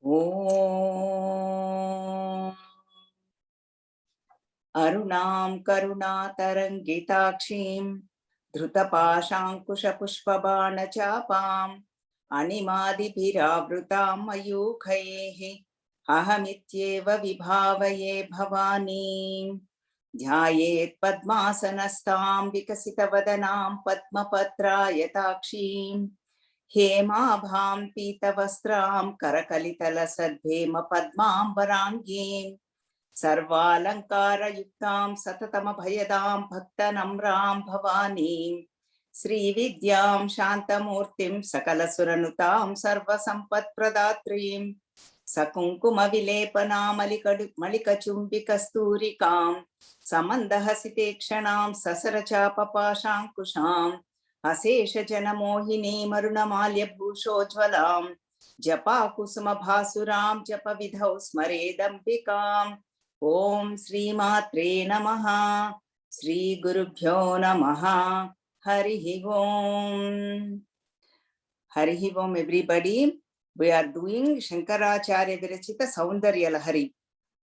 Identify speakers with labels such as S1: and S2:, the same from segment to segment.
S1: ॐ अरुणां करुणातरङ्गिताक्षीं धृतपाशाङ्कुशपुष्पबाणचापाम् अणिमादिभिरावृतां मयूखैः अहमित्येव विभावये भवानीं ध्यायेत् पद्मासनस्तां विकसितवदनां पद्मपत्रायताक्षीं हेमाभां पीतवस्त्रां करकलितलसद्धेम पद्माम्बराङ्गीं सर्वालङ्कारयुक्तां सततमभयदां भक्तनम्रां भवानीं श्रीविद्यां शान्तमूर्तिं सकलसुरनुतां सर्वसम्पत्प्रदात्रीं सकुङ्कुमविलेपनामलिकचुम्बिकस्तूरिकां समन्दहसितेक्षणां ससरचापपाशाङ्कुशाम् अशेषजनमोहिनीं अरुणमाल्यभूषोज्ज्वलां जपाकुसुमभासुरां जपविधौ स्मरेदम्बिकाम् ॐ श्रीमात्रे नमः श्रीगुरुभ्यो नमः हरिः ओम् everybody. We are doing Shankaracharya Virachita Saundarya Lahari.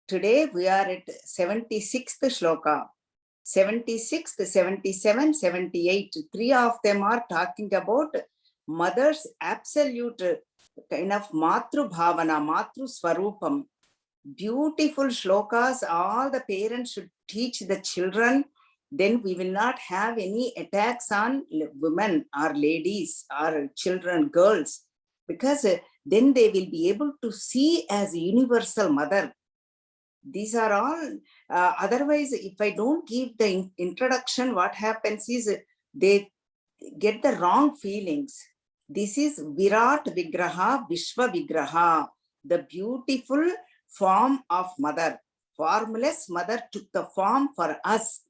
S1: Today we are at 76th shloka. 76th, 77, 78. Three of them are talking about mother's absolute kind of Matru Bhavana, Matru Swarupam. Beautiful shlokas. All the parents should teach the children. Then we will not have any attacks on women or ladies or children, girls, because then they will be able to see as a universal mother. These are all, otherwise, if I don't give the introduction, what happens is they get the wrong feelings. This is Virat Vigraha, Vishwa Vigraha, the beautiful form of mother. Formless mother took the form for us.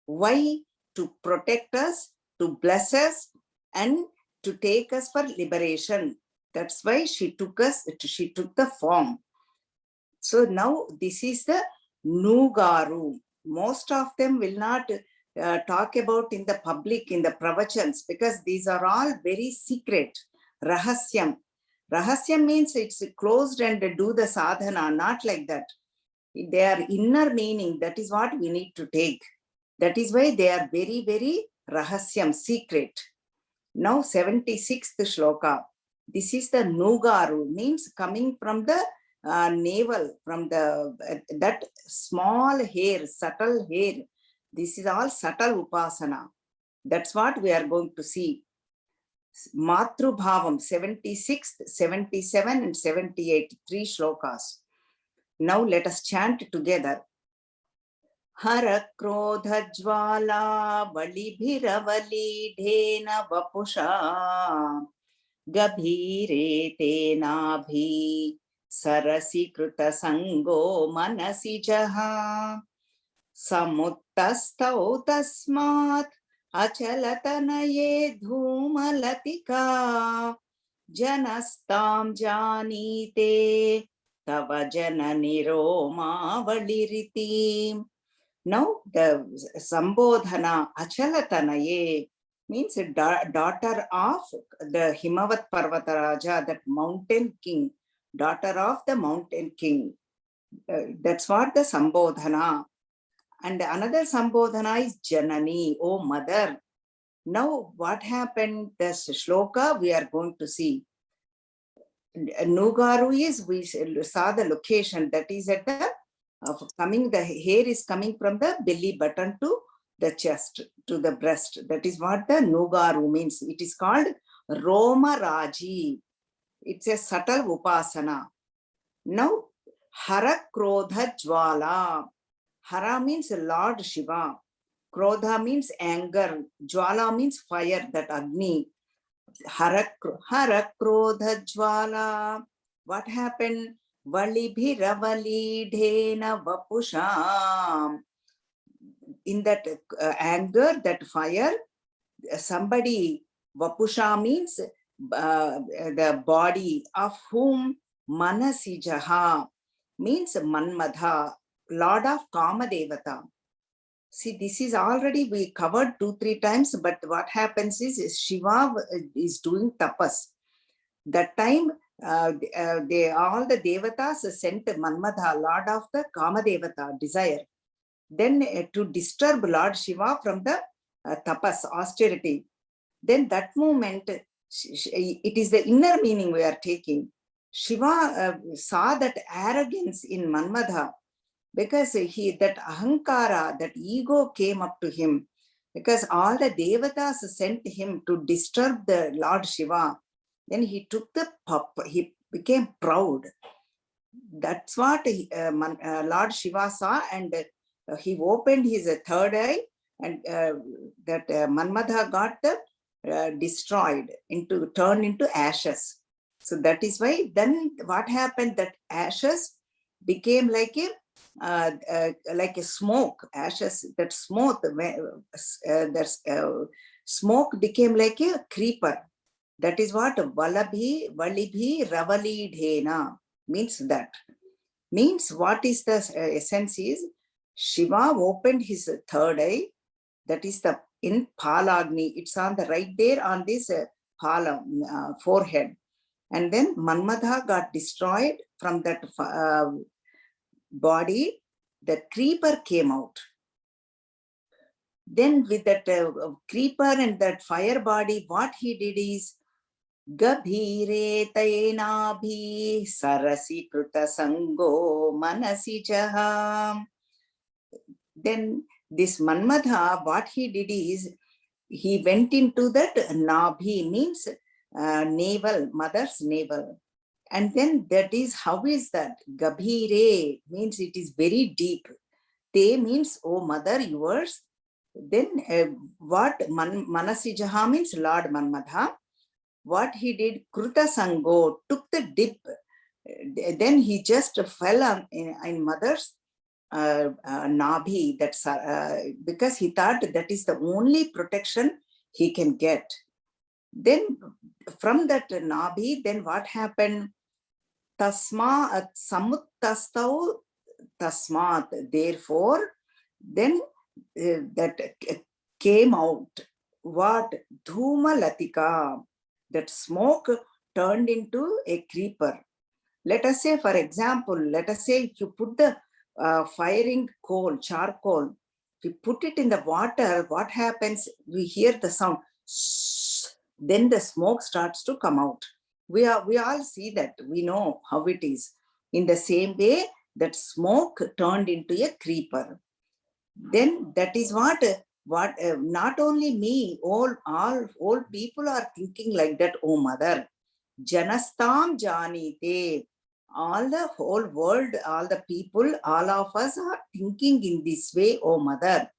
S1: Why? To protect us, to bless us, and to take us for liberation. That's why she took the form. So now this is the Nugaru. Most of them will not talk about in the public, in the pravachans, because these are all very secret. Rahasyam. Rahasyam means it's closed and do the sadhana, not like that. They are inner meaning. That is what we need to take. That is why they are very, very rahasyam, secret. Now 76th shloka. This is the Nugaru, means coming from the navel, from the that small hair, subtle hair. This is all subtle upasana. That's what we are going to see. Matru Bhavam, 76th, 77 and 78, three shlokas. Now let us chant together. Hara krodha jwala valibhiravali dhena vapusha gabhire tenabhi sarasi krita sango manasi jaha samuttastau tasmat achalatanaye dhumalatika janastam janite tava jananiroma valiriti. Now the Sambodhana Achalatanaye means daughter of the Himavat Parvataraja, that mountain king, daughter of the mountain king. That's what the Sambodhana. And another Sambodhana is Janani, oh mother. Now what happened? The shloka we are going to see. Nugaru is, we saw the location, that is at the the hair is coming from the belly button to the chest, to the breast. That is what the Nugaru means. It is called Roma Raji. It's a subtle upasana. Now, Hara Krodha Jwala. Hara means Lord Shiva. Krodha means anger. Jwala means fire, that Agni. Hara Krodha Jwala. What happened? Valibhiravali dhena vapusha. In that anger, that fire, somebody, vapusha means the body, of whom manasijaha means Manmadha, Lord of Kamadevata. See, this is already we covered 2-3 times, but what happens is Shiva is doing tapas. That time all the devatas sent Manmadha, Lord of the Kamadevata, desire, then to disturb Lord Shiva from the tapas, austerity. Then that moment, it is the inner meaning we are taking. Shiva saw that arrogance in Manmadha, because that ahankara, that ego came up to him, because all the devatas sent him to disturb the Lord Shiva. Then he took the he became proud. That's what Lord Shiva saw, and he opened his third eye, and that Manmadha got destroyed, turned into ashes. So that is why then what happened, that ashes became like a smoke, ashes, that smoke, smoke became like a creeper. That is what Valabhi, Valibhi, Ravali Dhena means. That means what is the essence is, Shiva opened his third eye, that is the in Palagni, it's on the right there on this forehead. And then Manmadha got destroyed from that body, the creeper came out. Then with that creeper and that fire body, what he did is, Gabhire Tainabhi Sarasi Kruta Sango Manasi Jaha. Then this Manmadha, what he did is, he went into that Nabhi, means navel, mother's navel. And then that is, how is that? Gabhire means it is very deep. Te means, oh mother, yours. Then what Manasijaha means Lord Manmadha. What he did, Kruta Sango, took the dip. Then he just fell in mother's Nabhi, that's because he thought that is the only protection he can get. Then from that Nabhi, then what happened? Tasma Samutastau Tasmat, therefore, then that came out what? Dhuma Latika, that smoke turned into a creeper. Let us say, for example, let us say if you put the firing coal, charcoal, if you put it in the water, what happens? We hear the sound, then the smoke starts to come out. We all see that, we know how it is. In the same way, that smoke turned into a creeper. Then that is what not only me, all people are thinking like that. Oh mother, Janastam Janite, all the whole world, all the people, all of us are thinking in this way. Oh mother,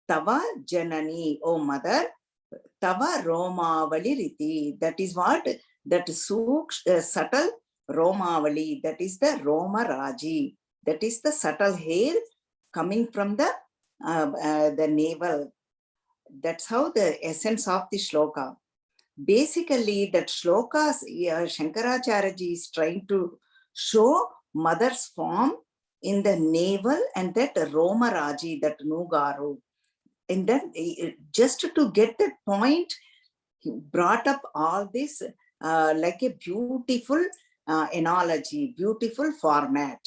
S1: Tava Janani, oh mother, Tava Romavali Riti. That is what? That subtle Romavali, that is the Roma Raji, that is the subtle hair coming from the navel. That's how the essence of the shloka. Basically, that shlokas, Shankaracharya ji is trying to show mother's form in the navel and that Roma Raji, that Nugaru. And then just to get that point, he brought up all this like a beautiful analogy, beautiful format.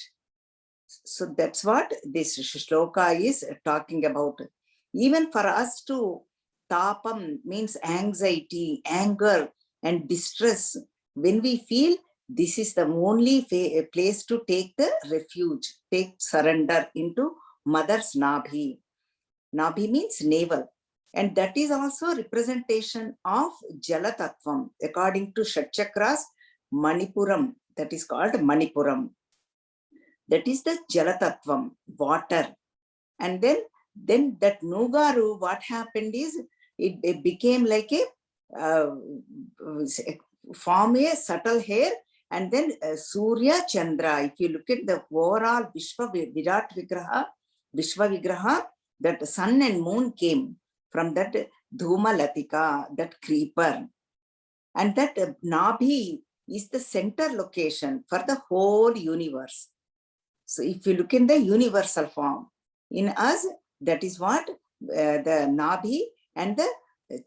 S1: So that's what this shloka is talking about. Even for us to tapam means anxiety, anger, and distress. When we feel, this is the only place to take the refuge, take surrender into mother's Nabhi. Nabhi means navel. And that is also representation of Jalatattvam. According to Shatchakras, Manipuram, that is called Manipuram. That is the Jalatattvam, water. And then that Nugaru, what happened is, it became like a form a subtle hair, and then Surya Chandra. If you look at the overall Virat Vishwa that sun and moon came from that Dhuma Latika, that creeper. And that Nabhi is the center location for the whole universe. So if you look in the universal form, in us, that is what the Nabhi and the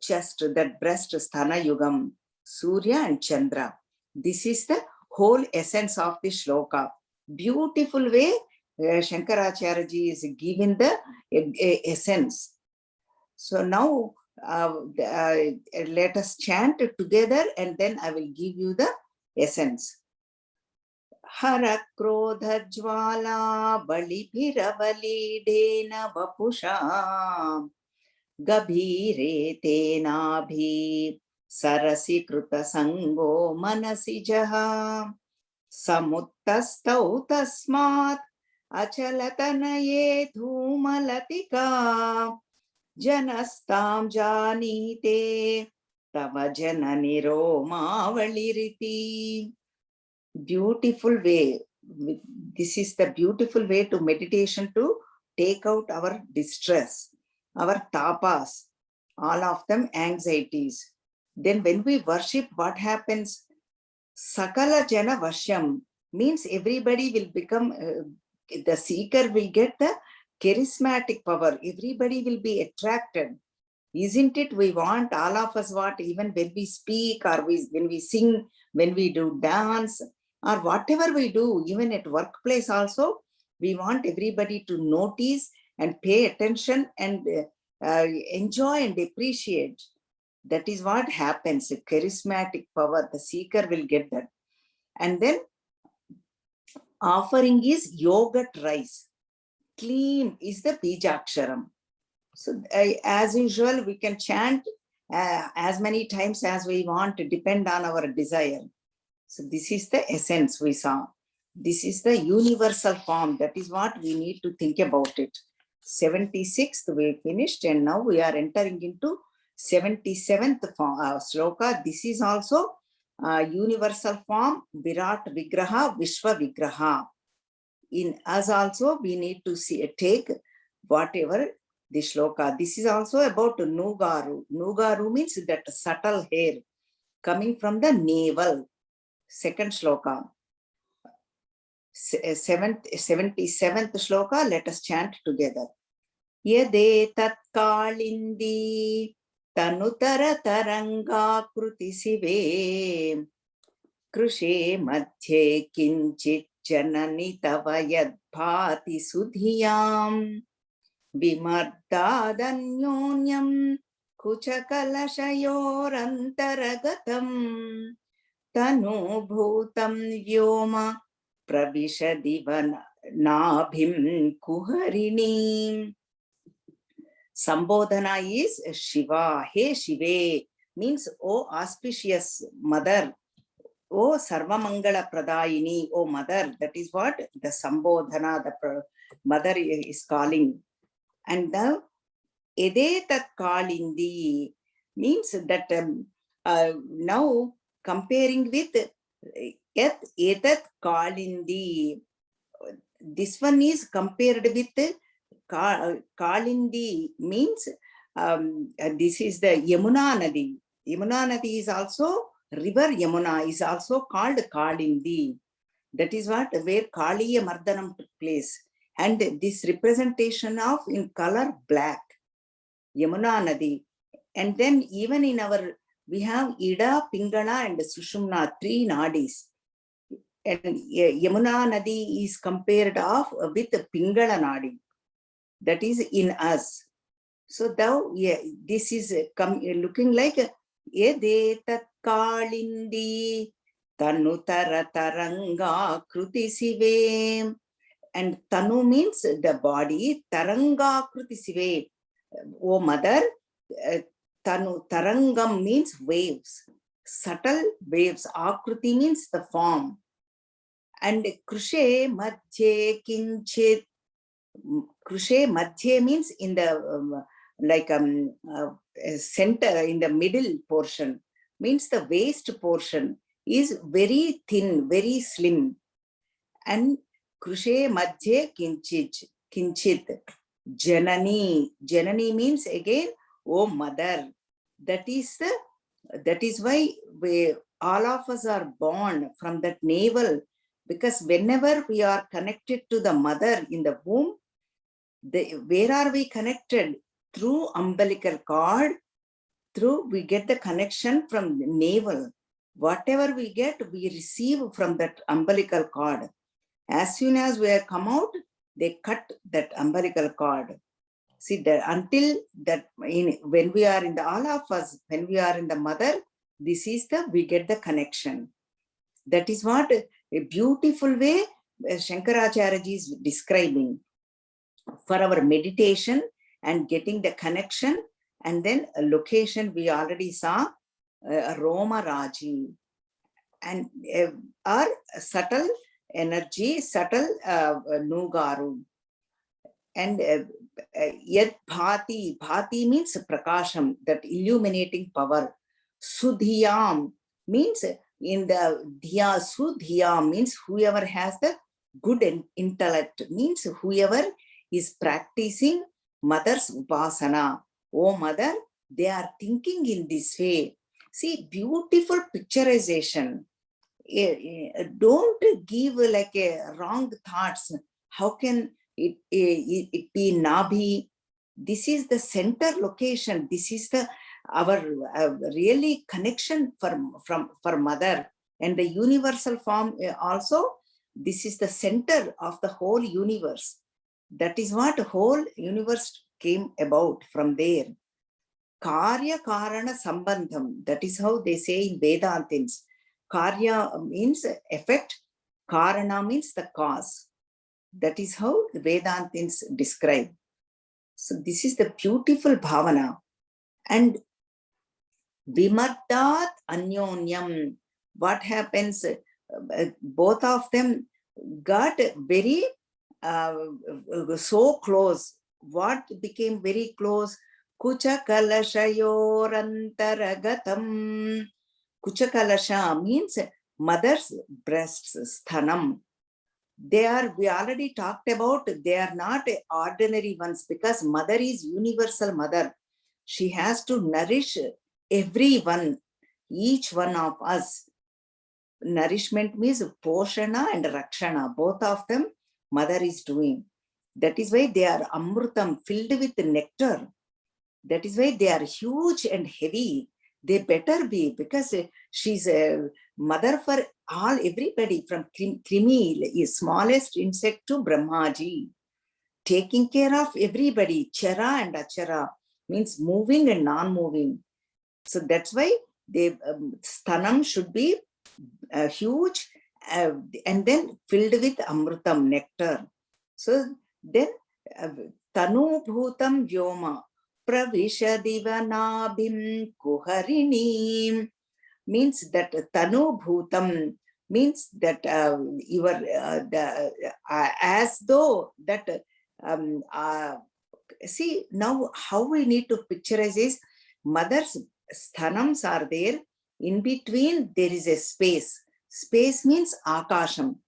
S1: chest, that breast, Sthana Yugam, Surya and Chandra. This is the whole essence of the shloka. Beautiful way Shankaracharya ji is giving the essence. So now let us chant together and then I will give you the essence. Hara krodha jwala balibhiravalideena vapusha gabhire tenabhi sarasi kruta sango manasi jaha samutastau tasmat achalatanaye dhumalatika janastam janite tava janani romavaliriti. Beautiful way. This is the beautiful way to meditation, to take out our distress, our tapas, all of them anxieties. Then when we worship, what happens? Sakala jana vashyam means everybody will become, the seeker will get the charismatic power. Everybody will be attracted. Isn't it? We want all of us what, even when we speak or when we sing, when we do dance or whatever we do, even at workplace also, we want everybody to notice and pay attention and enjoy and appreciate. That is what happens. A charismatic power, the seeker will get that. And then offering is yogurt rice. Clean is the bijaksharam. So as usual, we can chant as many times as we want to depend on our desire. So this is the essence we saw. This is the universal form. That is what we need to think about it. 76th we finished and now we are entering into 77th sloka. This is also universal form, Virat Vigraha, Vishwa Vigraha. In us also we need to take whatever the shloka. This is also about Nugaru. Nugaru means that subtle hair coming from the navel. Second shloka. 77th shloka, let us chant together. Yade tat kalindi tanutara taranga kruti sive krushe madhye kinchit janani tava yadbhati sudhiyam Vimardadanyonyam kuchakalashayorantharagatam tanu bhutam vyoma pravishadivanabhim kuharini. Sambodhana is Shiva. Hey Shive means O auspicious mother, O Sarvamangala Pradayini, O mother. That is what the Sambodhana, the mother is calling. And the Edetat Kalindi means that now comparing with Yat Etat Kalindi, this one is compared with Kalindi means this is the Yamuna Nadi. Yamuna Nadi is also, river Yamuna is also called Kalindi. That is what, where Kaliya Mardanam took place. And this representation of in color black, Yamuna Nadi. And then even in our, we have Ida, Pingala and Sushumna, 3 nadis. And Yamuna Nadi is compared off with Pingala Nadi. That is in us. So now, this is looking like Edetat Kalindi Tanutara Taranga Kruti Sive. And Tanu means the body, Taranga Kruti Sive. O mother, Tanu, Tarangam means waves, subtle waves. Akruti means the form. And Krushe Madhye Kinchit. Krushe Madhye means in the center, in the middle portion, means the waist portion is very thin, very slim. And Krushe Madhye Kinchit. Janani. Janani means again, oh mother. That is why all of us are born from that navel, because whenever we are connected to the mother in the womb, where are we connected? Through umbilical cord, we get the connection from the navel. Whatever we get, we receive from that umbilical cord. As soon as we are come out, they cut that umbilical cord. See that until that when we are in the all of us, when we are in the mother, this is the we get the connection. That is what a beautiful way Shankaracharya ji is describing for our meditation and getting the connection. And then a location we already saw, Roma Raji, and our subtle energy, subtle Nugaru. And yet bhati, bhati means prakasham, that illuminating power. Sudhiyam means in the dhiya, sudhiyam means whoever has the good intellect, means whoever is practicing mother's upasana. Oh mother, they are thinking in this way. See, beautiful picturization. Don't give like a wrong thoughts. How can it be Nabhi? This is the center location. This is the our really connection for mother, and the universal form also. This is the center of the whole universe. That is what whole universe came about from there. Karya Karana Sambandham. That is how they say in Vedantins. Karya means effect, Karana means the cause. That is how the Vedantins describe. So this is the beautiful bhavana. And Vimartat Anyonyam. What happens? Both of them got very so close. What became very close? Kucha kalashayorantharagatam. Kucha kalasha means mother's breasts, sthanam. They are, we already talked about, they are not ordinary ones, because mother is universal mother. She has to nourish everyone, each one of us. Nourishment means poshana and rakshana, both of them mother is doing. That is why they are amrutam, filled with nectar. That is why they are huge and heavy. They better be, because she's a mother for all, everybody, from krimi, smallest insect, to Brahmaji, taking care of everybody. Chara and achara means moving and non-moving. So that's why they sthanam should be huge, and then filled with amrutam, nectar. So then tanu bhutam vyoma pravishadivanabhim kuharinim, means that tanu bhutam means that you are as though that see, now how we need to picturize is mother's sthanams are there. In between there is a space. Space means akasham.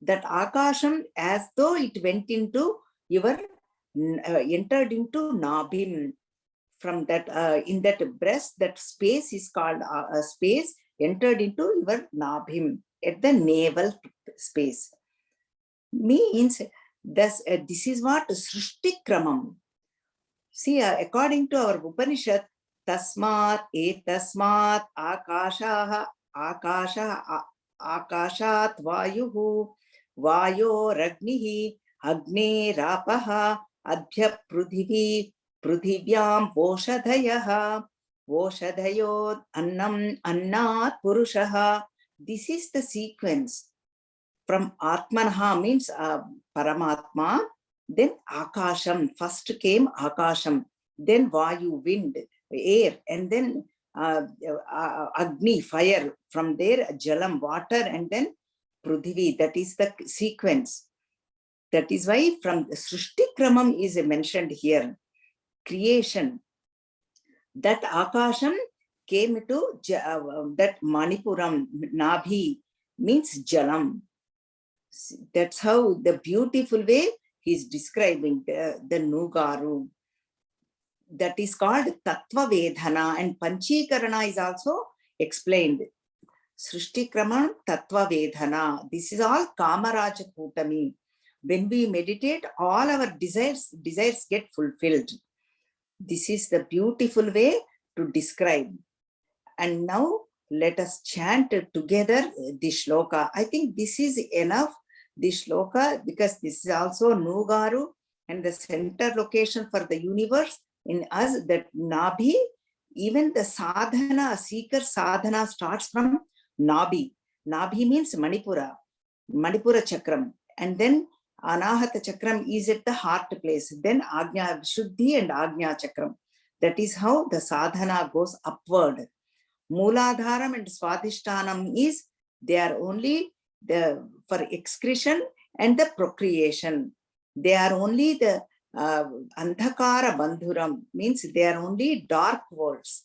S1: That akasham, as though it went into your entered into nabhim. From that in that breast, that space is called a space entered into your nabhim, at the navel space. Means this is what srishti kramam. See, according to our Upanishad, tasmat etasmat akashat vayuhu vayo ragnihi agne rapaha adbhya prudhivi prudhivyam voshadhayaha voshadhayod annam annat purushaha. This is the sequence. From Atmanaha means Paramatma, then Akasham, first came Akasham, then Vayu, wind, air, and then Agni, fire, from there Jalam, water, and then Prudhivi. That is the sequence. That is why from Srishti Kramam is mentioned here, creation. That Akasham came to that Manipuram, Nabhi, means Jalam. That's how the beautiful way he's describing the Nugaru. That is called Tattva Vedhana, and Panchikarana is also explained. Srishti Kraman, Tattva Vedhana. This is all Kamaraja Kutami. When we meditate, all our desires get fulfilled. This is the beautiful way to describe. And now let us chant together the shloka. I think this is enough, the shloka, because this is also Nugaru and the center location for the universe in us, that Nabhi, even the sadhana, seeker sadhana starts from Nabhi. Nabhi means Manipura, Manipura Chakram. And then Anahata Chakram is at the heart place. Then Agnya Shuddhi and Agnya Chakram. That is how the sadhana goes upward. Mooladharam and Swadhishtanam is, they are only the for excretion and the procreation. They are only the Andhakara Bandhuram, means they are only dark worlds.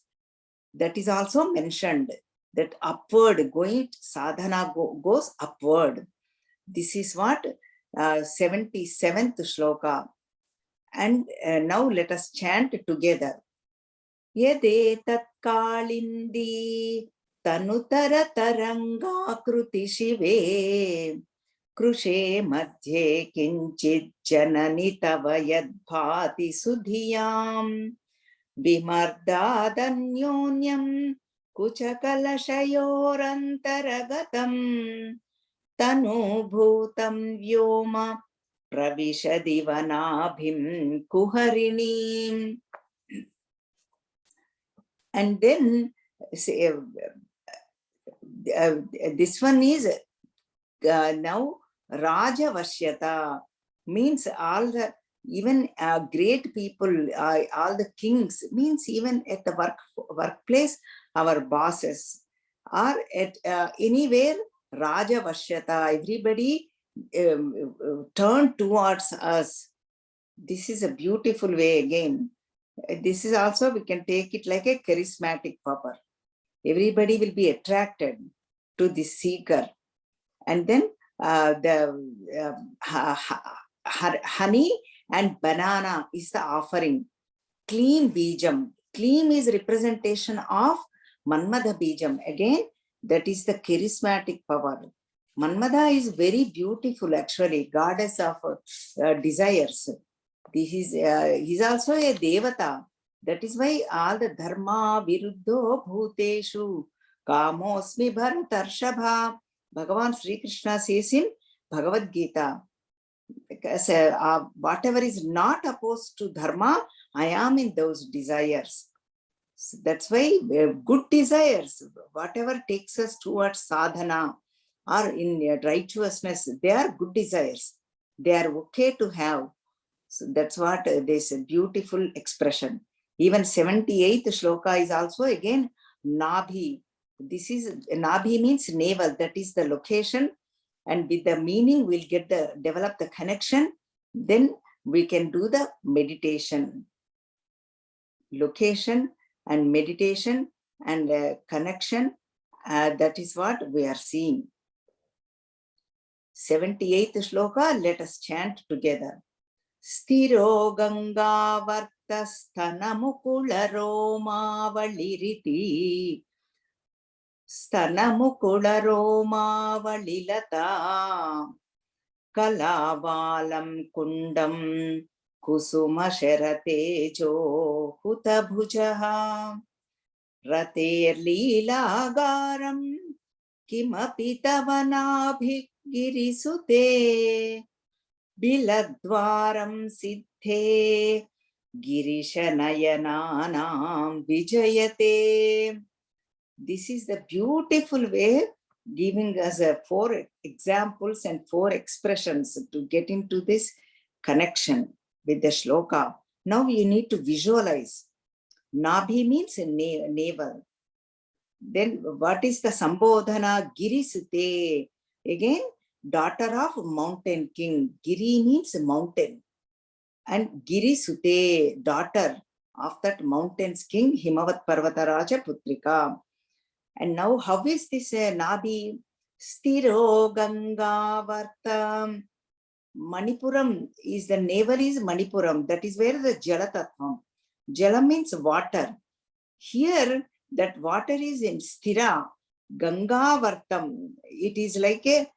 S1: That is also mentioned, that upward going, sadhana goes upward. This is what 77th shloka. And now let us chant together. Yedetat kalindi tanutara tarangakruti shive krushe madhye kinchit janani tava yadbhati sudhiyam vimardadanyonyam kuchakalashayorantaraгаtam tanu bhutam vyoma pravishadivanabhim kuharinim. And then this one is now Rajavashyata, means all the, even great people, all the kings, means even at the workplace, our bosses, or at anywhere, Rajavashyata, everybody turn towards us. This is a beautiful way again. This is also, we can take it like a charismatic power. Everybody will be attracted to the seeker. And then the honey and banana is the offering. Kleem Bijam. Kleem is representation of Manmada Bijam. Again, that is the charismatic power. Manmada is very beautiful, actually, goddess of desires. This is he's also a devata. That is why all the dharma viruddho bhuteshu kamosmi bharatarshava, Bhagavan Sri Krishna says in Bhagavad Gita, because whatever is not opposed to dharma, I am in those desires. So that's why good desires, whatever takes us towards sadhana or in righteousness, they are good desires. They are okay to have. So that's what this beautiful expression. Even 78th shloka is also again Nabhi. This is Nabhi means navel. That is the location, and with the meaning we'll get the develop the connection. Then we can do the meditation. Location and meditation and connection. That is what we are seeing. 78th shloka. Let us chant together. Stiro Gangavarta Sthanamukula Romavaliriti Sthanamukula Romavalilata Kalavalam Kundam Kusuma Sheratejo Hutabhujaha Rater Leelagaram Kimapitavanabhik Girisute Biladwaram Siddhe Girishanayananam Vijayate. This is the beautiful way, giving us 4 examples and 4 expressions to get into this connection with the shloka. Now you need to visualize. Nabhi means navel. Then what is the Sambodhana? Girisute. Again, daughter of mountain king. Giri means mountain. And Giri Sute, daughter of that mountain's king, Himavat Parvataraja Putrika. And now how is this Nabhi? Stiro Ganga Vartam. Manipuram is the navel is Manipuram. That is where the Jalatattvam. Jala means water. Here that water is in Stira. Ganga Vartam. It is like a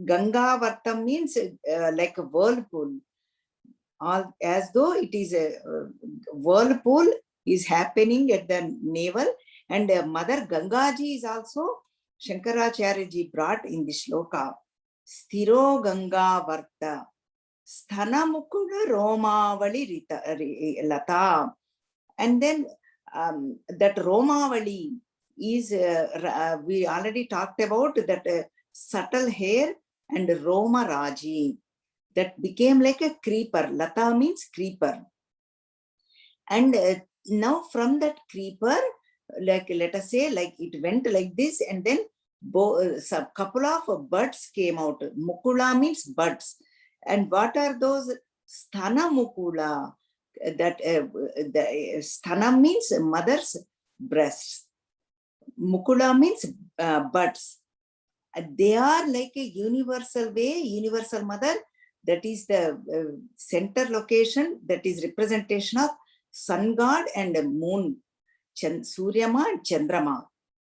S1: Ganga Vartam means like a whirlpool. As though it is a whirlpool is happening at the navel, And Mother Gangaji is also Shankaracharya ji brought in the shloka. Sthiro Ganga Varta Sthana Mukula Romavali Lata. And then that Romavali is, we already talked about that subtle hair and Roma Raji that became like a creeper. Lata means creeper. And now from that creeper, like let us say, like it went like this, and then a couple of buds came out. Mukula means buds. And what are those? Sthana mukula. That the sthana means mother's breasts. Mukula means buds. They are like a universal way, universal mother. That is the center location. That is representation of sun god and moon, Suryama and Chandrama.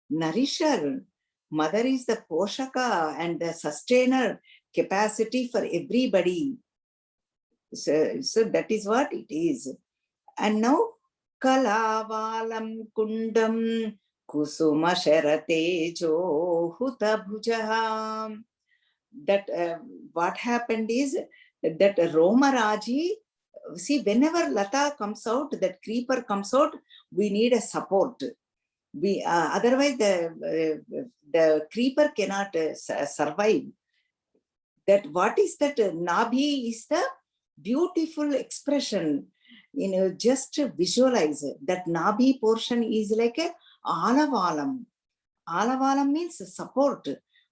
S1: Nourisher. Mother is the poshaka and the sustainer capacity for everybody. So that is what it is. And now, Kalavalam Kundam Kusuma Sharatejo Huta Bhujaha. That what happened is that Roma Raji, see, whenever Lata comes out, that creeper comes out, we need a support. We otherwise the creeper cannot survive. That what is that? Nabhi is the beautiful expression. Just visualize that Nabhi portion is like a alavalam. Alavalam means support.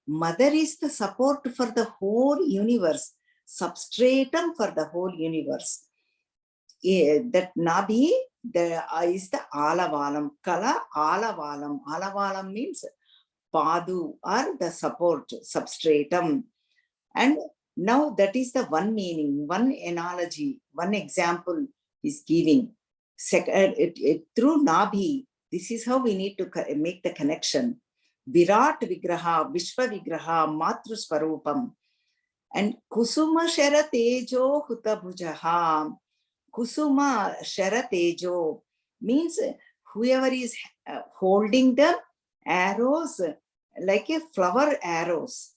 S1: Mother is the support for the whole universe, substratum for the whole universe. That Nabhi is the alavalam. Kala alavalam. Alavalam means padu or the support, substratum. And now that is the one meaning, one analogy, one example is giving. Through Nabhi, this is how we need to make the connection. Virat Vigraha, Vishwa Vigraha, Matru Swarupam. And Kusuma Sharatejo Hutabhujaha. Kusuma Sharatejo means whoever is holding the arrows like a flower arrows.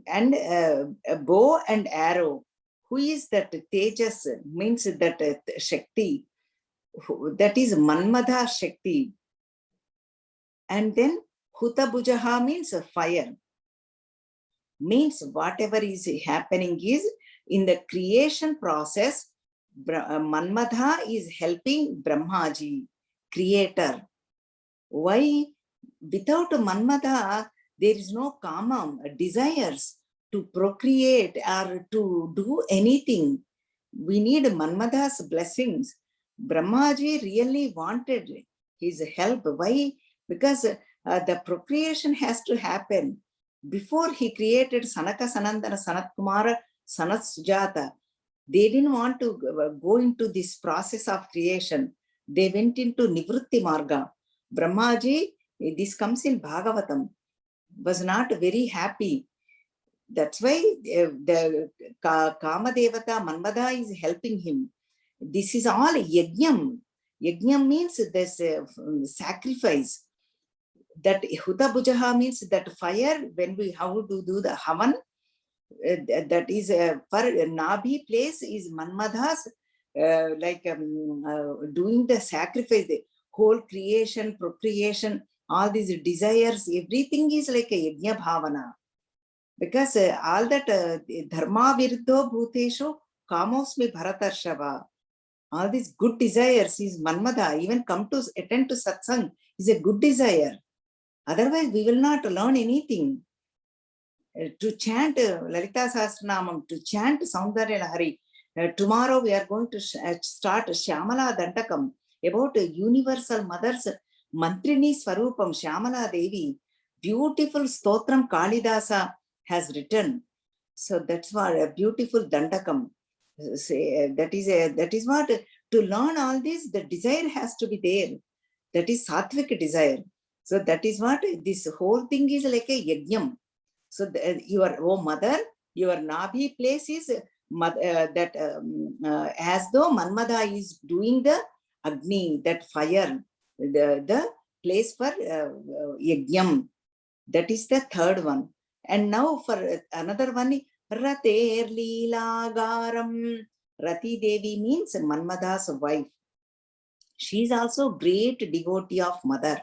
S1: And a bow and arrow. Who is that? Tejas means that Shakti. That is Manmadha Shakti. And then Hutabhujaha means fire. Means whatever is happening is in the creation process, Manmadha is helping Brahmaji, creator. Why? Without Manmadha, there is no kama, desires to procreate or to do anything. We need Manmadha's blessings. Brahmaji really wanted his help. Why? Because the procreation has to happen. Before he created Sanaka, Sanandana, Sanat Kumara, Sanat Sujata, they didn't want to go into this process of creation. They went into Nivrutti Marga. Brahmaji, this comes in Bhagavatam, was not very happy. That's why the Kamadevata Manmada is helping him. This is all yajnam. Yajnam means this sacrifice. That Hutabhujaha means that fire, when we how to do the havan, that is for Nabhi place is Manmadha's doing the sacrifice, the whole creation, procreation, all these desires, everything is like a yajna bhavana. Because all that dharma viruddho bhuteshu kamosmi bharatarshava, all these good desires is Manmadha. Even come to attend to satsang is a good desire. Otherwise, we will not learn anything. To chant Lalita Sahasranamam, to chant Saundarya Lahari. Tomorrow we are going to start Shyamala Dandakam about universal mothers, Mantrini Swarupam, Shyamala Devi. Beautiful Stotram Kalidasa has written. So that's what a beautiful Dandakam. That is what, to learn all this, the desire has to be there. That is Sattvic desire. So that is what this whole thing is like a yajnam. So your mother, your Nabhi place is as though Manmada is doing the Agni, that fire, the place for yajnam. That is the third one. And now for another one, Rater Leelagaram. Rati Devi means Manmada's wife. She is also great devotee of mother.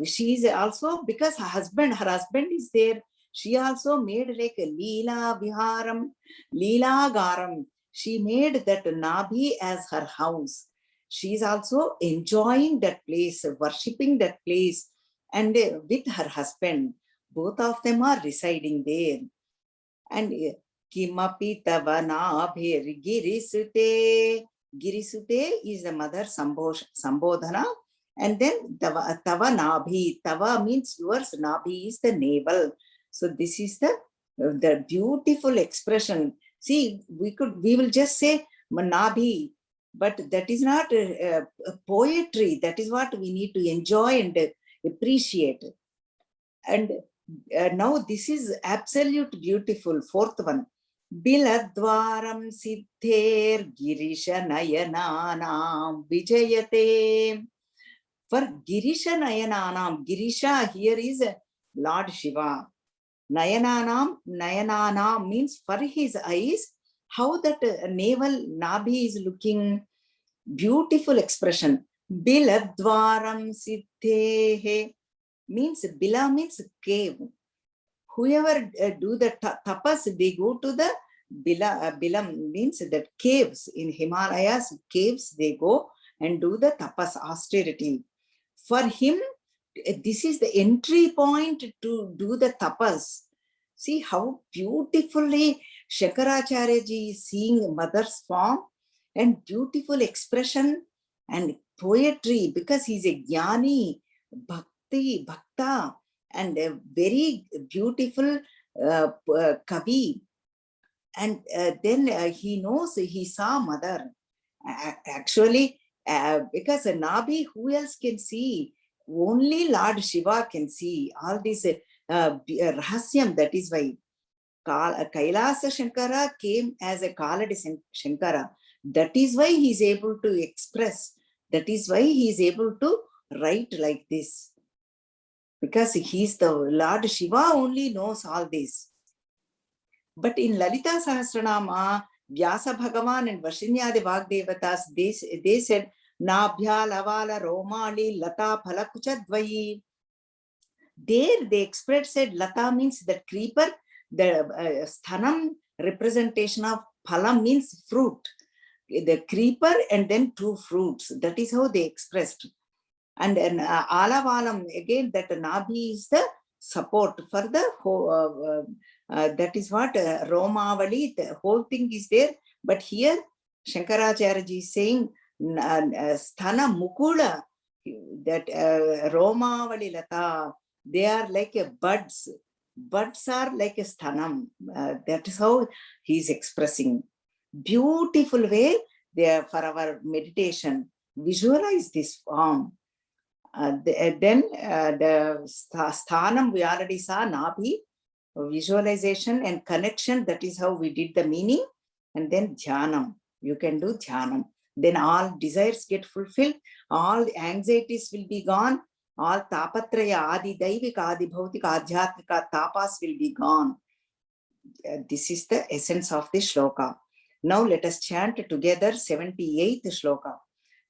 S1: She is also, because her husband is there, she also made like a Leela Viharam, Leela Garam. She made that Nabhi as her house. She is also enjoying that place, worshipping that place, and with her husband. Both of them are residing there. And Kimapi Tava Nabhir Girisute. Girisute is the mother Sambodhana. And then Tava Nabhi. Tava means yours, Nabhi is the navel. So this is the beautiful expression. See, we will just say Nabhi, but that is not poetry. That is what we need to enjoy and appreciate. And now this is absolute beautiful. Fourth one. Biladwaram Siddher Girisha Nayananam Vijayate. For Girisha Nayananam, Girisha here is Lord Shiva. Nayananam means for his eyes, how that navel Nabhi is looking. Beautiful expression. Biladwaram Siddhe means, Bila means cave. Whoever do the tapas, they go to the Bilam means that caves in Himalayas, caves they go and do the tapas, austerity. For him, this is the entry point to do the tapas. See how beautifully Shankaracharya ji is seeing mother's form and beautiful expression and poetry, because he's a jnani, bhakta, and a very beautiful kavi. And then he knows, he saw mother. Actually, because a Nabhi, who else can see? Only Lord Shiva can see all this rahasyam. That is why Kailasa Shankara came as a Kaladi Shankara. That is why he is able to express. That is why he is able to write like this. Because he's the Lord Shiva only knows all this. But in Lalita Sahasranama, Vyasa Bhagavan and Vashinyadi Vagdevatas, they said, Nabhya Lavala Romali Lata Phalakuchadvayi. There they expressed, said Lata means the creeper, the Sthanam representation of Phalam means fruit. The creeper and then two fruits. That is how they expressed. And Alavalam, again, that Nabhi is the support for the whole, that is what Romavali, the whole thing is there. But here Shankaracharya ji is saying Sthana Mukula, that Romavali Lata, they are like a buds. Buds are like a sthanam. That is how he is expressing. Beautiful way there for our meditation. Visualize this form. Then the sthanam we already saw, Nabhi, visualization and connection. That is how we did the meaning. And then dhyanam. You can do dhyanam. Then all desires get fulfilled. All anxieties will be gone. All tapatraya, adi daivika, adi bhautika, adhyatmika tapas will be gone. This is the essence of the shloka. Now let us chant together 78th shloka.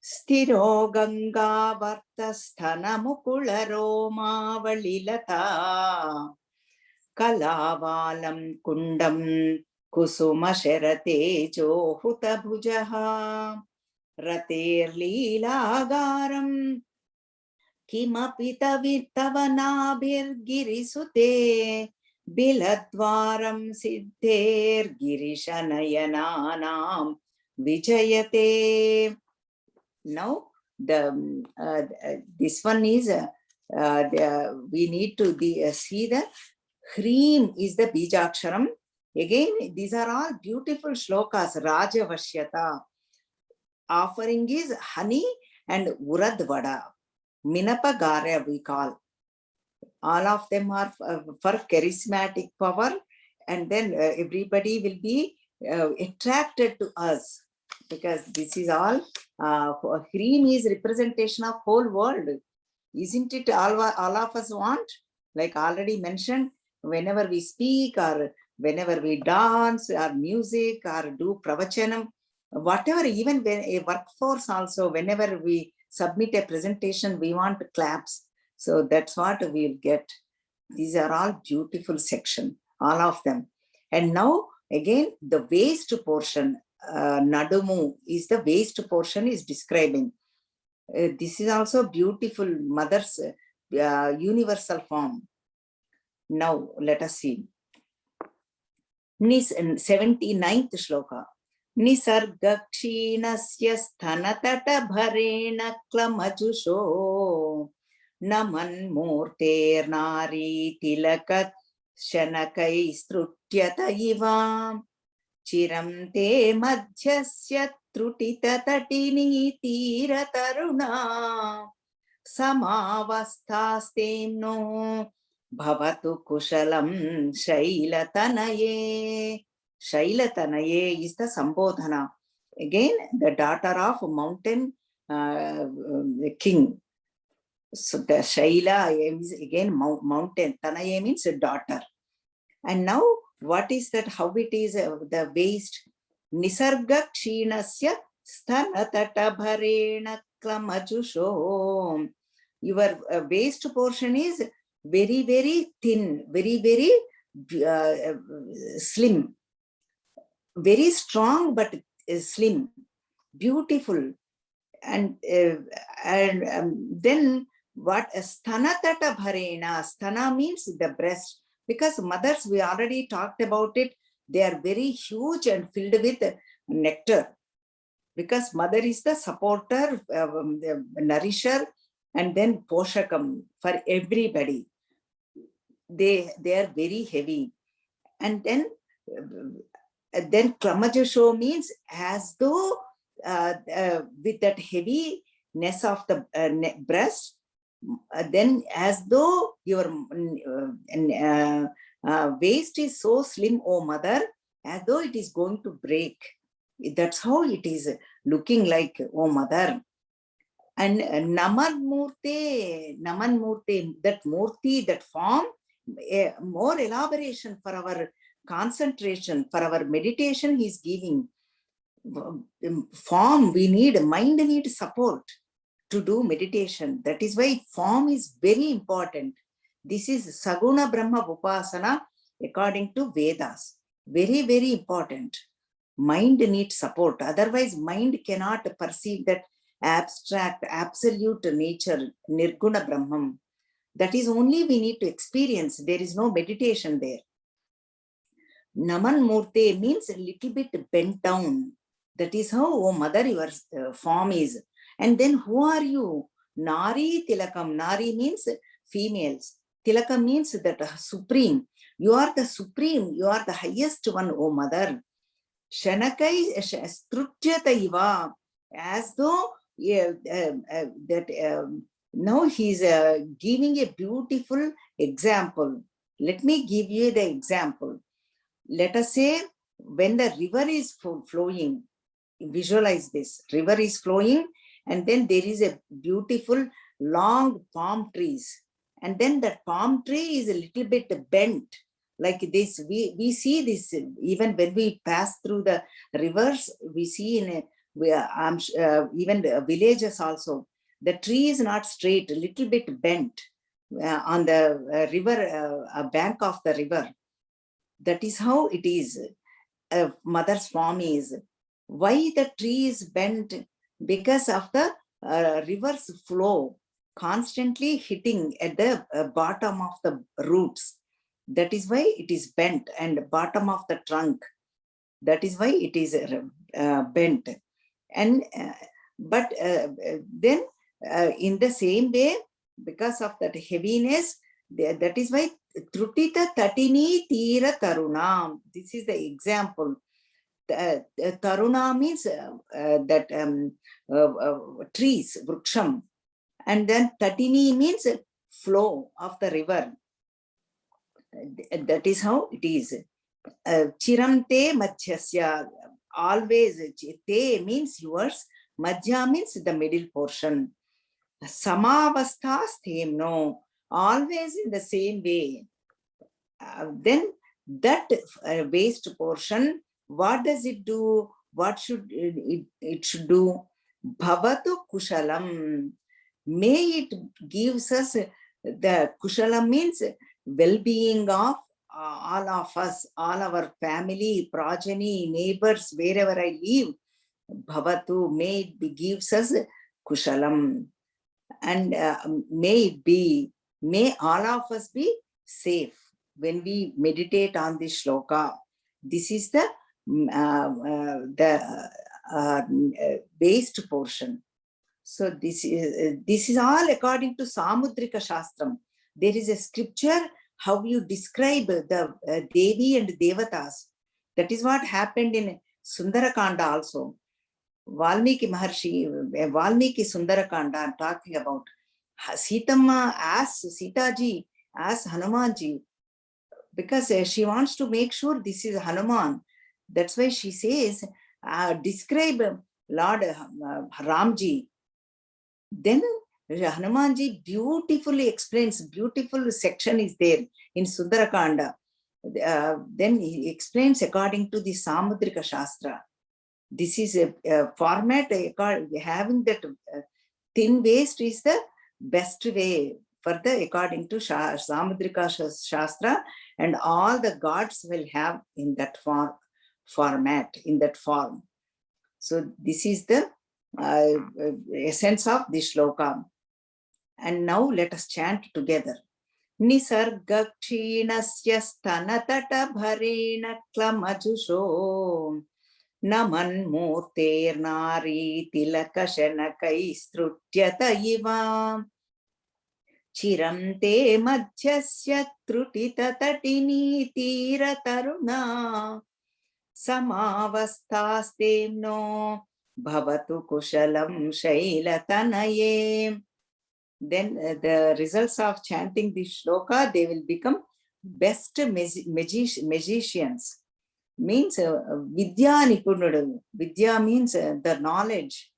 S1: Stiro Ganga Vartasthana Mukula Roma Valilata Kalavalam Kundam Kusuma Sharate Johuta Bhujaha Rater Leelagaram Kimapi Tavanabhir Girisute Biladwaram Siddher Girishanayananam Vijayate. Now, this one is, we need to see the Hreem is the Bijaksharam. Again, these are all beautiful shlokas, Rajavashyata. Offering is honey and Uradvada. Minapagara we call. All of them are for charismatic power, and then everybody will be attracted to us, because this is all Hreem is representation of whole world. Isn't it all of us want? Like already mentioned, whenever we speak or whenever we dance or music or do pravachanam, whatever, even when a workforce also, whenever we submit a presentation, we want claps. So that's what we'll get. These are all beautiful section, all of them. And now again, the waist portion, Nadumu is the waist portion is describing. This is also beautiful mother's universal form. Now let us see. 79th shloka. Nisarga kshinasya sthanatata bharena klamajusho naman murter nari tilakat shanakai strutyata iva chiram te madhyasya trutita tatini tira taruna samavasthastemno bhavatu kushalam shailatanaye. Shailatanaye is the Sambodhana. Again, the daughter of mountain king. So the Shaila is again mountain. Tanaye means a daughter. And now what is that? How it is the waist? Nisarga kshinasya sthanatata bharena klamajusho. Your waist portion is very, very thin, very, very slim, very strong, but slim, beautiful. And then what sthanatata bharena? Sthana means the breast. Because mothers, we already talked about it, they are very huge and filled with nectar. Because mother is the supporter, the nourisher, and then poshakam for everybody. They are very heavy. And then klamajasho means as though with that heaviness of the breast, then as though your waist is so slim, O mother, as though it is going to break. That's how it is looking like, O mother. And Naman Murte, that Murti, that form, more elaboration for our concentration, for our meditation, he is giving. Form, we need, mind need support to do meditation. That is why form is very important. This is Saguna Brahma Upasana according to Vedas. Very, very important. Mind needs support. Otherwise, mind cannot perceive that abstract, absolute nature, Nirguna Brahman. That is only we need to experience. There is no meditation there. Naman Murte means a little bit bent down. That is how, oh mother, your form is. And then who are you? Nari Tilakam. Nari means females. Tilakam means that supreme. You are the supreme. You are the highest one, oh mother. Shanakai Strutyata iva. As though now he's giving a beautiful example. Let me give you the example. Let us say when the river is flowing, visualize this, river is flowing, and then there is a beautiful long palm trees. And then that palm tree is a little bit bent like this. We see this even when we pass through the rivers, we see in even the villages also. The tree is not straight, a little bit bent on the river, bank of the river. That is how it is. Mother's form is. Why the tree is bent? Because of the river's flow constantly hitting at the bottom of the roots. That is why it is bent, and bottom of the trunk. That is why it is bent. And but then in the same way, because of that heaviness, that is why Trutita Tatini Tira Taruna. This is the example. Taruna means that trees, vruksham. And then Tatini means flow of the river. That is how it is. Chiramte Madhyasya. Always, te means yours, Madhya means the middle portion. Samavasthas temno, always in the same way. Then that waste portion, what does it do? What should it should do? Bhavatu kushalam. May it gives us the kushalam means well-being of all of us, all our family, progeny, neighbors, wherever I live. Bhavatu, may it gives us kushalam. And may all of us be safe when we meditate on this shloka. This is the waste portion. So this is all according to Samudrika Shastram. There is a scripture how you describe the Devi and Devatas. That is what happened in Sundarakanda also. Valmiki Maharshi, Valmiki Sundarakanda, I'm talking about. Sitama asks Sitaji, asks Hanumanji, because she wants to make sure this is Hanuman. That's why she says, describe Lord Ramji. Then Hanumanji beautifully explains, beautiful section is there in Sundarakanda. Then he explains according to the Samudrika Shastra. This is a format, having that thin waste is the best way for the according to Samudrika Shastra, and all the gods will have in that format, in that form. So this is the essence of this shloka. And now let us chant together. Nisarga kshinasya stanatata bharena klamajusho namanmurternari tilakashanakaistrutyata iva chiramte madhyasya trutita tatini tira taruna samavasthastemno bhavatu kushalam shailatanaye. Then the results of chanting this shloka, they will become best magicians. Means vidya nipunudu. Vidya means the knowledge.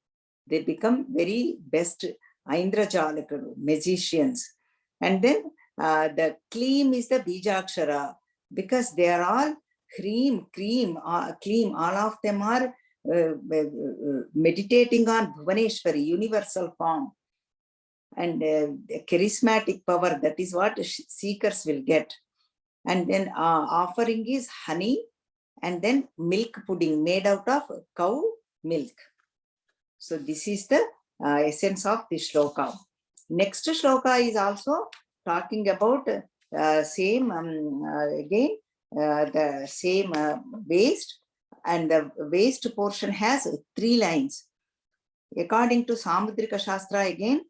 S1: They become very best aindrajalikaru, magicians. And then the kleem is the bijakshara, because they are all cream, all of them are meditating on Bhuvaneshwari, universal form. And charismatic power, that is what seekers will get. And then offering is honey, and then milk pudding made out of cow milk. So this is the essence of this shloka. Next shloka is also talking about same again the same waste, and the waste portion has 3 lines. According to Samudrika Shastra, again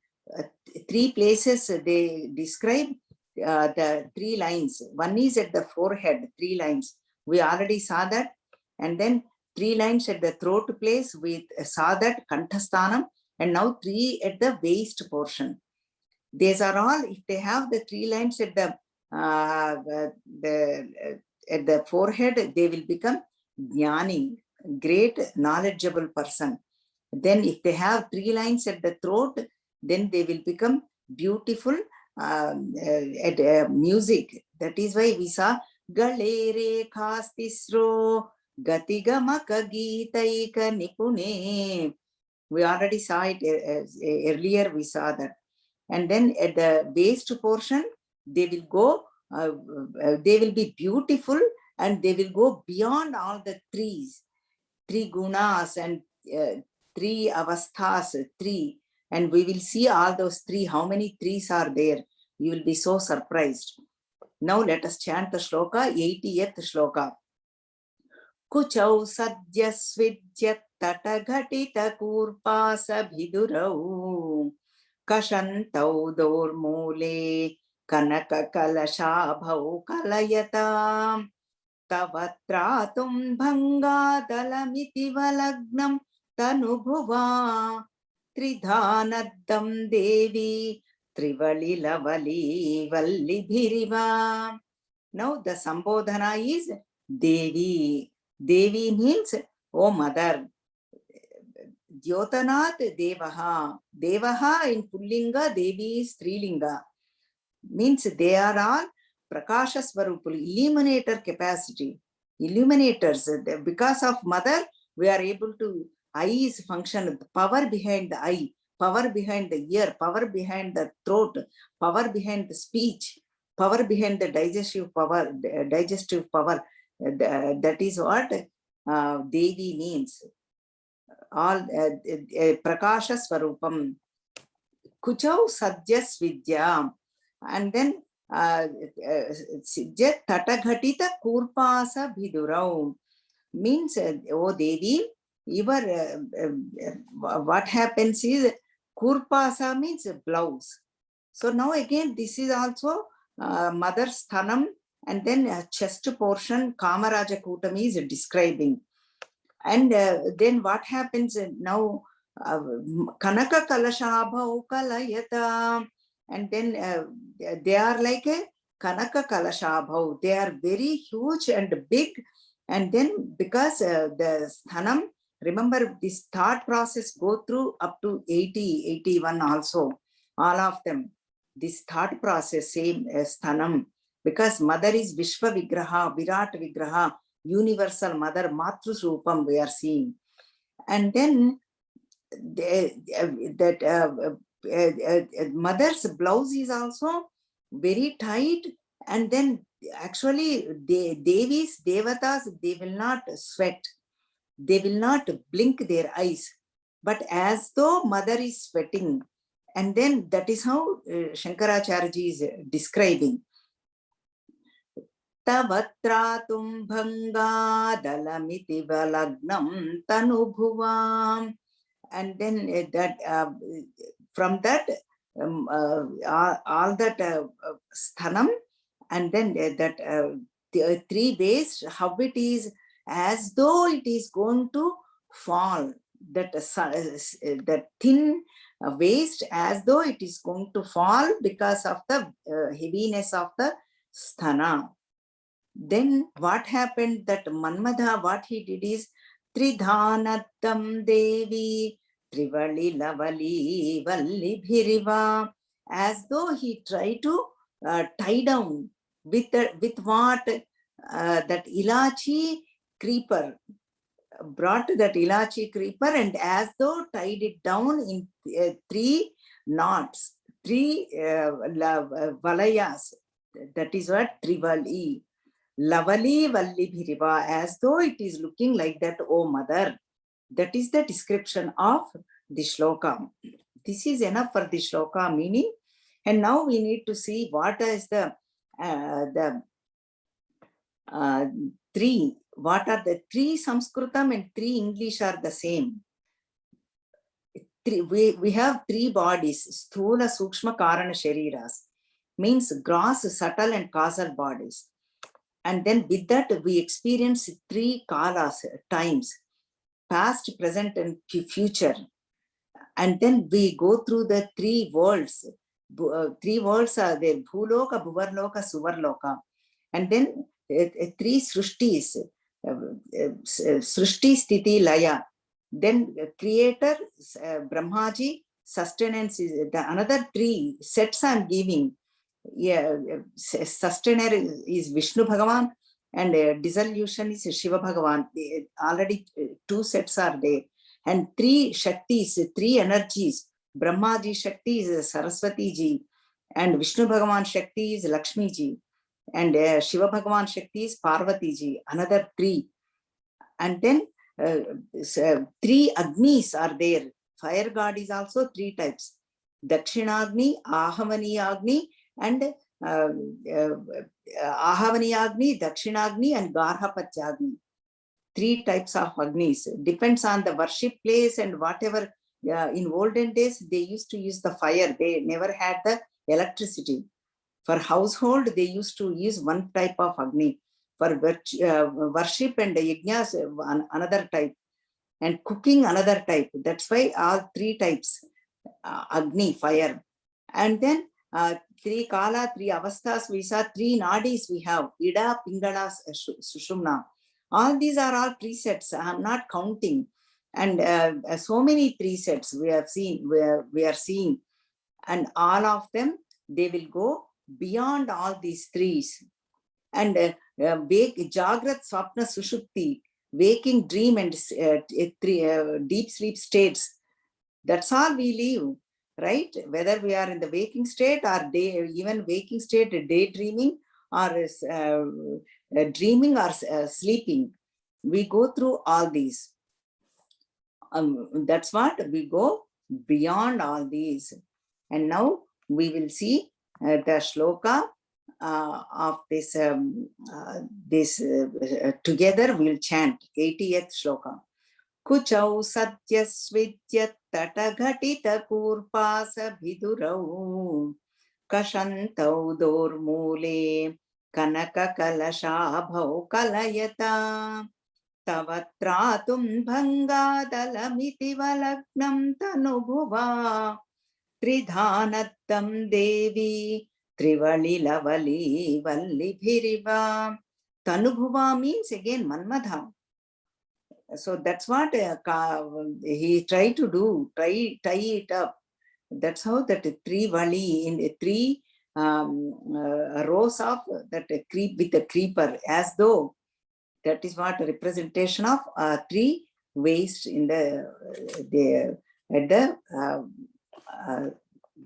S1: 3 places they describe the 3 lines. One is at the forehead, 3 lines. We already saw that. And then 3 lines at the throat place, we saw that, Kanthasthanam. And now 3 at the waist portion. These are all, if they have the 3 lines at the forehead, they will become jnani, great knowledgeable person. Then if they have 3 lines at the throat, then they will become beautiful music. That is why we saw Galere Khastisro Gatigamaka Gitaika Nipune. We already saw it earlier, we saw that. And then at the waist portion, they will go, they will be beautiful, and they will go beyond all the 3 gunas and 3 avasthas, 3. And we will see all those 3, how many 3s are there. You will be so surprised. Now let us chant the shloka, 80th shloka. Kuchau sadyasvidyat tataghatita kurpasa bhidurau kashantau dormule kanaka kalashabhau kalayata tavatratum bhangadhalamiti valagnam tanubhuva tridhanadam devi trivalilavali vallibhiriva. Now the sambodhana is Devi. Devi means, oh mother. Dyotanat Devaha. Devaha in Pullinga, Devi is Strilinga. Means they are all Prakasha Swarupul, illuminator capacity. Illuminators. Because of mother, we are able to, eye is function, the power behind the eye, power behind the ear, power behind the throat, power behind the speech, power behind the digestive power, that is what Devi means. All Prakasha Swarupam. Kuchau Sadhyas Vidya. And then Tataghatita Kurpasa Bhidurau means, oh Devi, what happens is Kurpasa means blouse. So now again, this is also mother's thanam, and then chest portion Kamaraja Kutami is describing. And then what happens now? Kanaka Kalashabha Kalayata, and then they are like a Kanaka Kalashabha. They are very huge and big. And then because the Sthanam, remember this thought process go through up to 80, 81 also, all of them. This thought process, same as Sthanam, because mother is Vishwa Vigraha, Virat Vigraha, universal mother, Matru Srupam we are seeing. And then mother's blouse is also very tight, and then actually Devis, Devatas, they will not sweat, they will not blink their eyes, but as though mother is sweating. And then that is how Shankaracharya is describing. Tavatratum bhanga dalamiti valagnam tanubhuvam. And then that from that all that sthanam, and then that the 3 ways, how it is as though it is going to fall, that thin waist as though it is going to fall because of the heaviness of the sthana. Then what happened, that Manmadha, what he did is Tridhanatam Devi Trivali Lavali Vallibhiriva, as though he tried to tie down with what that ilachi creeper, brought that ilachi creeper, and as though tied it down in 3 knots, 3 valayas. That is what Trivali. Lavali Vallibhiriva, as though it is looking like that, oh mother. That is the description of the shloka. This is enough for the shloka meaning. And now we need to see what is the 3. What are the 3 Sanskritam and 3 English are the same. We have 3 bodies, Sthula, Sukshma, Karana, Shariras. Means gross, subtle and causal bodies. And then with that, we experience 3 kalas, times, past, present, and future. And then we go through the 3 worlds. 3 worlds are there, Bhuloka, Bhuvarloka, Suvarloka. And then 3 Srishtis, Srishti, Sthiti, Laya. Then creator, Brahmaji, sustenance is another 3 sets I'm giving. Yeah, sustainer is Vishnu Bhagavan, and dissolution is Shiva Bhagavan. Already 2 sets are there. And 3 Shaktis, 3 energies. Brahmaji Shakti is Saraswati ji, and Vishnu Bhagavan Shakti is Lakshmi ji, and Shiva Bhagavan Shakti is Parvati ji, another 3. And then 3 Agnis are there. Fire god is also 3 types. Dakshinagni, Ahavani Agni, and Ahavani Agni, Dakshinagni, and Garhapachagni. 3 types of Agnis. Depends on the worship place and whatever. In olden days, they used to use the fire. They never had the electricity. For household, they used to use 1 type of Agni. For worship and yajnas, another type. And cooking, another type. That's why all 3 types. Agni, fire. And then 3 Kala, 3 Avasthas, we saw 3 Nadis we have. Ida, Pingala, Sushumna. All these are all presets. I am not counting. And so many three sets we have seen, we are seeing, and all of them, they will go beyond all these threes. And Jagrat, Swapna, Sushupti, waking, dream, and deep sleep states. That's all we live, right? Whether we are in the waking state or even waking state, daydreaming, or dreaming, or sleeping, we go through all these. That's what we go beyond all these. And now we will see the shloka of this. Together we'll chant 80th shloka. Kuchau satyasvidyat tataghatita kurpasa bhidurau kashantau dormule kanaka kalashabhau kalayata tavatratum bhangadalamithi valagnam tanubhuva tridhanattam devi trivalilavali vallibhiriva. Tanubhuva means again Manmadha. So that's what he tried to do, tie it up. That's how that three vali in the three rows of that creep with the creeper, as though that is what a representation of three waist in the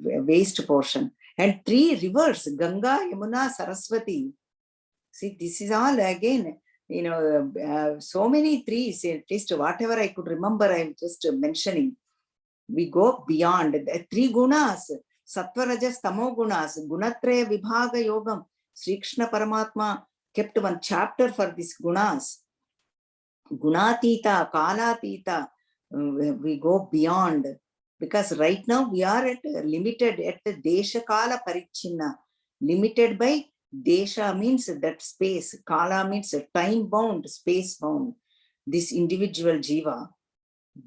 S1: waist portion, and three rivers, Ganga, Yamuna, Saraswati. See, this is all again, so many trees, at least whatever I could remember, I'm just mentioning. We go beyond the three gunas, Sattva, Rajas, Tamo gunas, Gunatraya Vibhaga Yogam. Sri Krishna Paramatma kept one chapter for these gunas. Gunatita, Kalatita, we go beyond. Because right now we are limited at the Desha Kala Parichinna, limited by Desha means that space, Kala means time bound, space bound. This individual jiva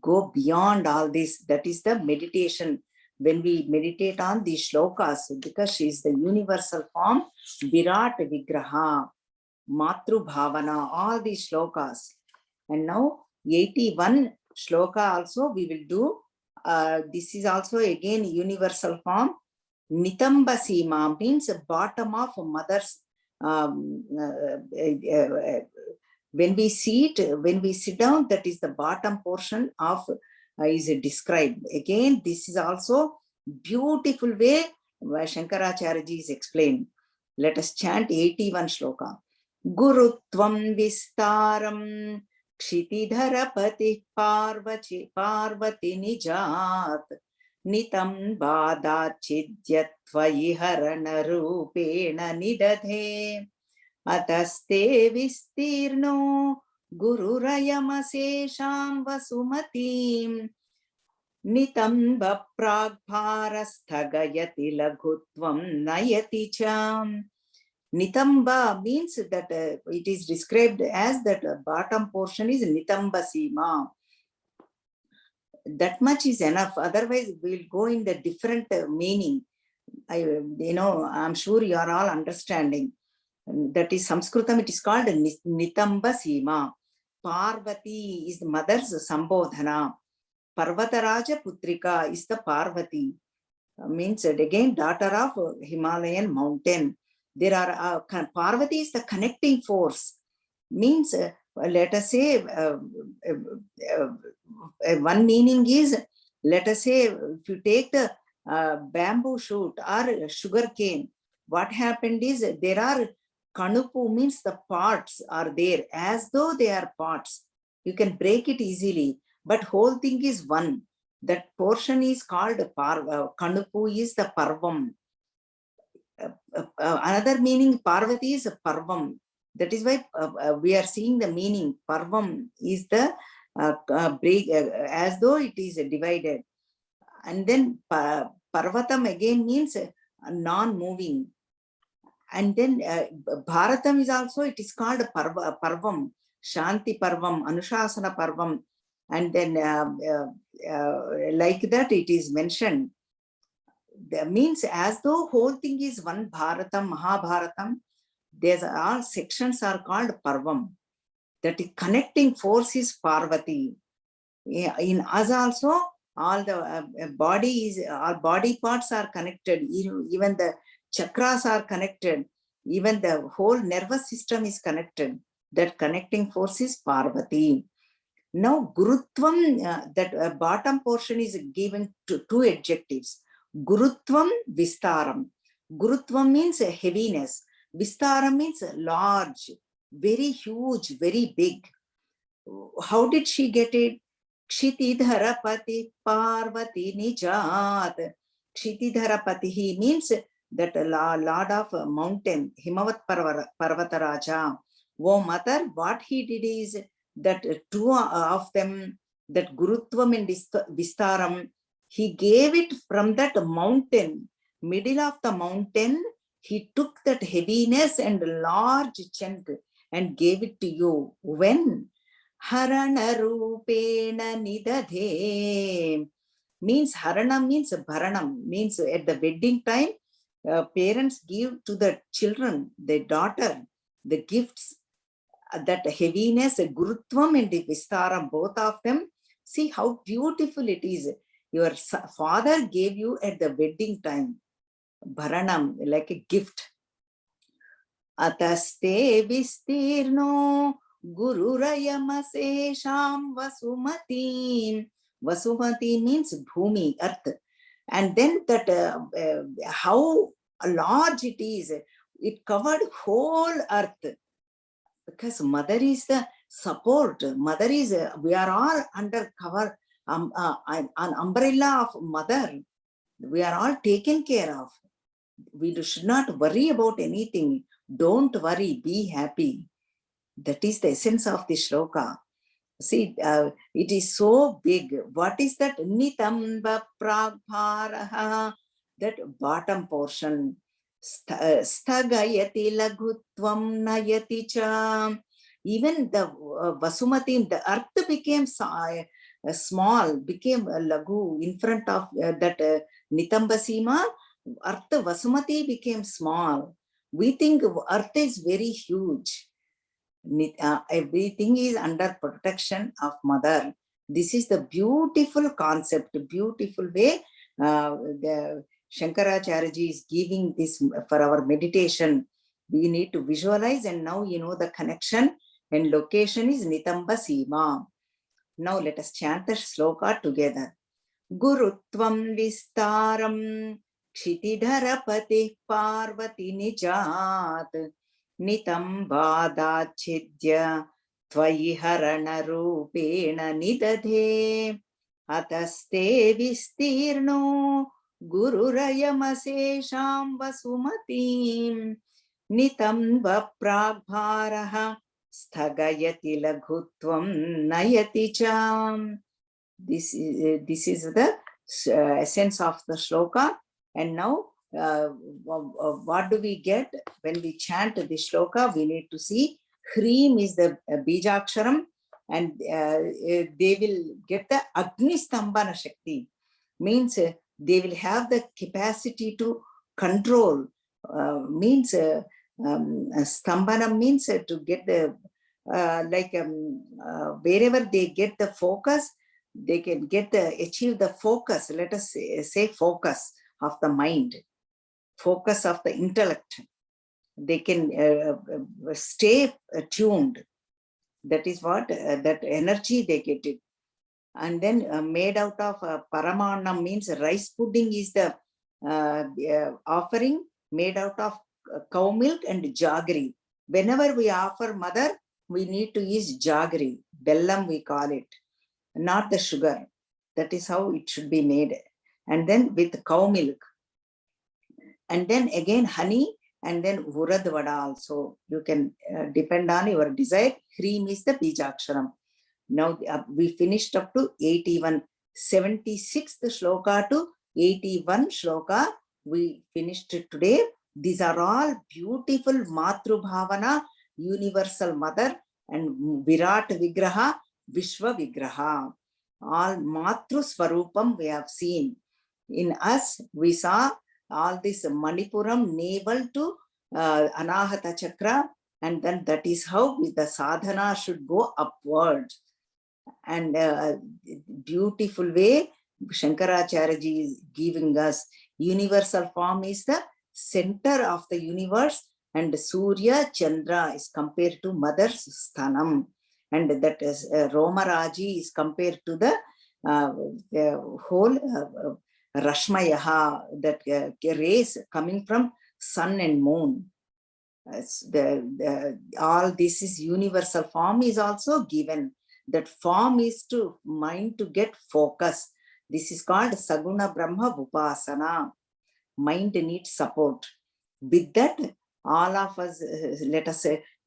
S1: go beyond all this. That is the meditation. When we meditate on these shlokas, because she is the universal form, Virat Vigraha, Matru Bhavana, all these shlokas. And now 81 shloka also we will do. This is also again universal form. Nitamba Sima means bottom of mother's. When we sit down, that is the bottom portion of is described. Again, this is also beautiful way Shankaracharya ji is explained. Let us chant 81 shloka. Gurutvam vistaram Kshitidharapati parvati nijat nitam badachidyatvayi harana rupena nidadhe ataste vistirno gururayamasesham vasumatim nitam bapragparasthagayati laghutvam nayati cham. Nitamba means that it is described as that bottom portion is Nitamba Sima. That much is enough. Otherwise, we'll go in the different meaning. I'm sure you are all understanding. That is Sanskritam, it is called Nitamba Sima. Parvati is the mother's Sambodhana. Parvataraja Putrika is the Parvati. Means again daughter of Himalayan mountain. There are Parvati is the connecting force. Means let us say one meaning is, let us say if you take the bamboo shoot or sugar cane, what happened is there are Kanupu means the parts are there as though they are parts. You can break it easily, but whole thing is one. That portion is called Kanupu is the Parvam. Another meaning Parvati is a Parvam. That is why we are seeing the meaning. Parvam is the break, as though it is divided. And then Parvatam again means non-moving. And then Bharatam is also, it is called Parvam, Shanti Parvam, Anushasana Parvam. And then like that it is mentioned. That means as though whole thing is one Bharatam, Mahabharatam, there's all sections are called Parvam. That is connecting force is Parvati. In us also, all the all body parts are connected. Even the chakras are connected. Even the whole nervous system is connected. That connecting force is Parvati. Now, Gurutvam, that bottom portion is given to two adjectives. Gurutvam, Vistaram. Gurutvam means heaviness. Vistaram means large, very huge, very big. How did she get it? Kshitidharapati Parvati Nijat. Kshitidharapati means that lord of mountain, Himavat Parvataraja. Oh mother, what he did is that two of them, that Gurutvam and Vistaram, he gave it from that mountain, middle of the mountain. He took that heaviness and large chunk and gave it to you. When? Harana Rupena Nidadhe means Haranam means Bharanam, means at the wedding time, parents give to the children, the daughter, the gifts. That heaviness, Gurutvam and the Vistaram, both of them. See how beautiful it is. Your father gave you at the wedding time, Bharanam, like a gift. Ataste Vistirno Gururayamasesham Vasumati. Vasumati means Bhumi, earth. And then that how large it is, it covered whole earth. Because mother is the support. Mother is, we are all under cover, an umbrella of mother. We are all taken care of. We should not worry about anything. Don't worry, be happy. That is the essence of the shloka. See, it is so big. What is that? Nitamba pragbharaha, that bottom portion. Sthagayati lagutvam nayati cha. Even the Vasumati, the earth became small, became lagu in front of that Nitambasima. Earth Vasumati became small. We think earth is very huge. Everything is under protection of mother. This is the beautiful concept, beautiful way the Shankaracharya is giving this for our meditation. We need to visualize, and now you know the connection and location is Nitamba Sima. Now let us chant the shloka together. Gurutvam Vistaram Kshitidharapati Parvati Nijat Nitambadachidya Tvayi Harana Rupena Nidadhe Ataste Vistirno Gururayamasesham Vasumatim Nitamba Pragbharaha Sthagayati Lagutvam Nayati Cham. This is the essence of the shloka. And now what do we get when we chant the shloka? We need to see Hreem is the Bijaksharam, and they will get the Agni Stambhana Shakti. Means they will have the capacity to control. Means Stambhana means to get the wherever they get the focus, they can get achieve the focus. Let us say focus of the mind, focus of the intellect. They can stay tuned. That is what that energy they get it. And then made out of Paramanam means rice pudding is the offering made out of cow milk and jaggery. Whenever we offer mother, we need to use jaggery, bellam we call it, not the sugar. That is how it should be made. And then with cow milk. And then again honey, and then Urad Vada also. You can depend on your desire. Hreem is the Bijaksharam. Now we finished up to 81, 76th shloka to 81 shloka. We finished it today. These are all beautiful Matru Bhavana, universal mother, and Virat Vigraha, Vishwa Vigraha. All Matru Swarupam we have seen. In us, we saw all this Manipuram navel to Anahata Chakra, and then that is how the sadhana should go upward. And beautiful way Shankaracharya ji is giving us. Universal form is the center of the universe, and Surya Chandra is compared to Mother's Sthanam, and that is Romaraji is compared to the whole Rashmayaha, that rays coming from sun and moon. All this is universal form is also given. That form is to mind to get focus. This is called Saguna Brahma Vupasana. Mind needs support. With that, all of us, let us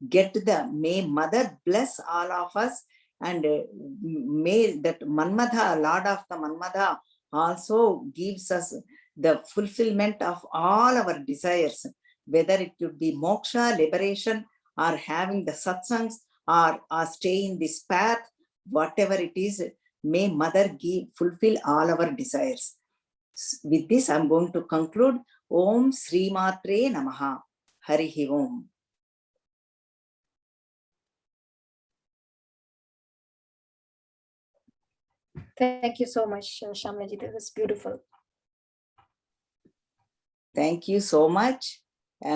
S1: get may Mother bless all of us, and may that Manmadha, Lord of the Manmadha, also gives us the fulfillment of all our desires, whether it could be moksha, liberation, or having the satsangs, or stay in this path, whatever it is, may Mother fulfill all our desires. With this, I'm going to conclude. Om Sri Matre Namaha. Harihi Om.
S2: Thank you so much, Shamlaji. That was beautiful.
S1: Thank you so much.